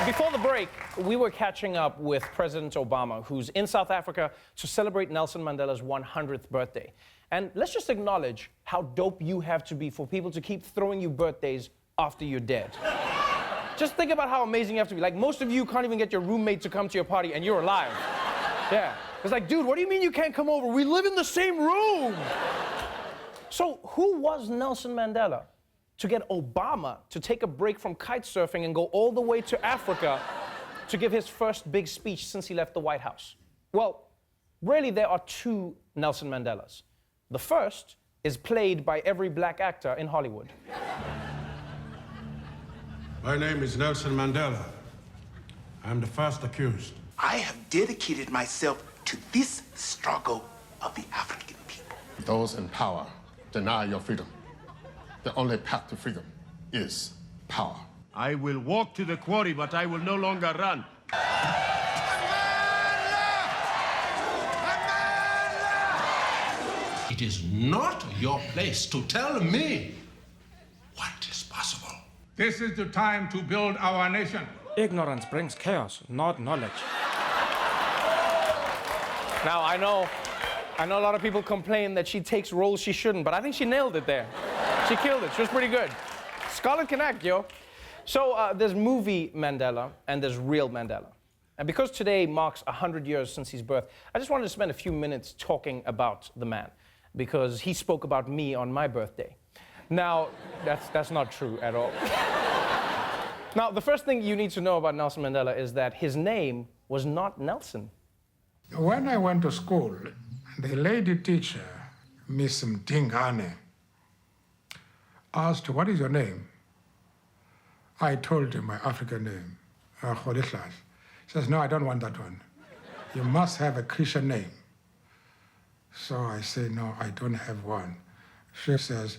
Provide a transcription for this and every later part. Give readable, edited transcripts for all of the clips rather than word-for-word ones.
Before the break, we were catching up with President Obama, who's in South Africa to celebrate Nelson Mandela's 100th birthday. And let's just acknowledge how dope you have to be for people to keep throwing you birthdays after you're dead. Just think about how amazing you have to be. Like, most of you can't even get your roommate to come to your party and you're alive. Yeah. It's like, dude, what do you mean you can't come over? We live in the same room. So who was Nelson Mandela to get Obama to take a break from kite surfing and go all the way to Africa to give his first big speech since he left the White House? Well, really there are two Nelson Mandelas. The first is played by every black actor in Hollywood. My name is Nelson Mandela. I'm the first accused. I have dedicated myself to this struggle of the African people. Those in power deny your freedom. The only path to freedom is power. I will walk to the quarry, but I will no longer run. It is not your place to tell me what is possible. This is the time to build our nation. Ignorance brings chaos, not knowledge. Now, I know a lot of people complain that she takes roles she shouldn't, but I think she nailed it there. She killed it. She was pretty good. Scarlet can act, yo. So there's movie Mandela and there's real Mandela. And because today marks 100 years since his birth, I just wanted to spend a few minutes talking about the man, because he spoke about me on my birthday. Now, that's not true at all. Now, the first thing you need to know about Nelson Mandela is that his name was not Nelson. When I went to school, the lady teacher, Miss Mdingane, asked, "What is your name?" I told him my African name, Kholihlash. She says, "No, I don't want that one. You must have a Christian name." So I say, "No, I don't have one." She says,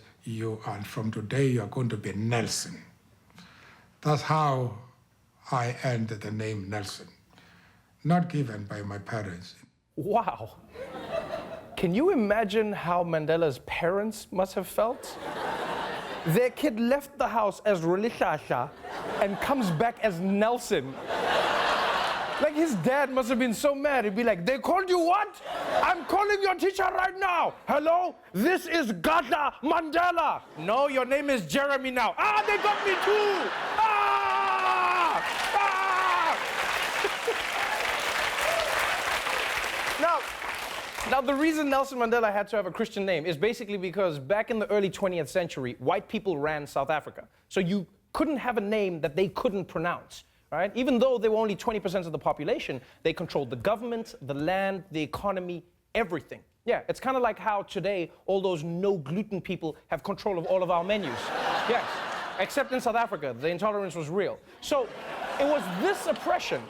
from today, you are going to be Nelson." That's how I earned the name Nelson, not given by my parents. Wow. Can you imagine how Mandela's parents must have felt? Their kid left the house as Rolihlahla and comes back as Nelson. Like, his dad must have been so mad. He'd be like, "They called you what? I'm calling your teacher right now. Hello? This is Gata Mandela. No, your name is Jeremy now. Ah, they got me too. Ah! Ah! Now, the reason Nelson Mandela had to have a Christian name is basically because back in the early 20th century, white people ran South Africa. So you couldn't have a name that they couldn't pronounce, right? Even though they were only 20% of the population, they controlled the government, the land, the economy, everything. Yeah, it's kind of like how today all those no-gluten people have control of all of our menus. Yes, except in South Africa, the intolerance was real. So it was this oppression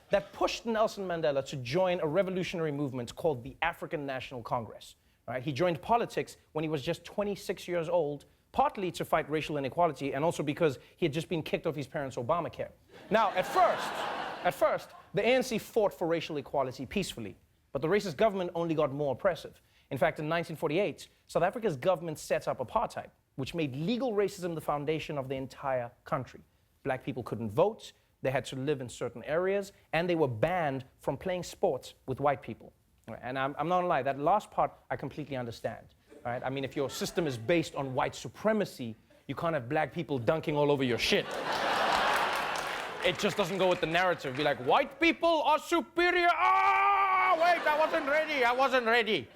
that pushed Nelson Mandela to join a revolutionary movement called the African National Congress. Right? He joined politics when he was just 26 years old, partly to fight racial inequality and also because he had just been kicked off his parents' Obamacare. Now, at first, the ANC fought for racial equality peacefully, but the racist government only got more oppressive. In fact, in 1948, South Africa's government set up apartheid, which made legal racism the foundation of the entire country. Black people couldn't vote, they had to live in certain areas, and they were banned from playing sports with white people. And I'm not gonna lie, that last part I completely understand. Right? I mean, if your system is based on white supremacy, you can't have black people dunking all over your shit. It just doesn't go with the narrative. Be like, white people are superior. Ah, wait, I wasn't ready.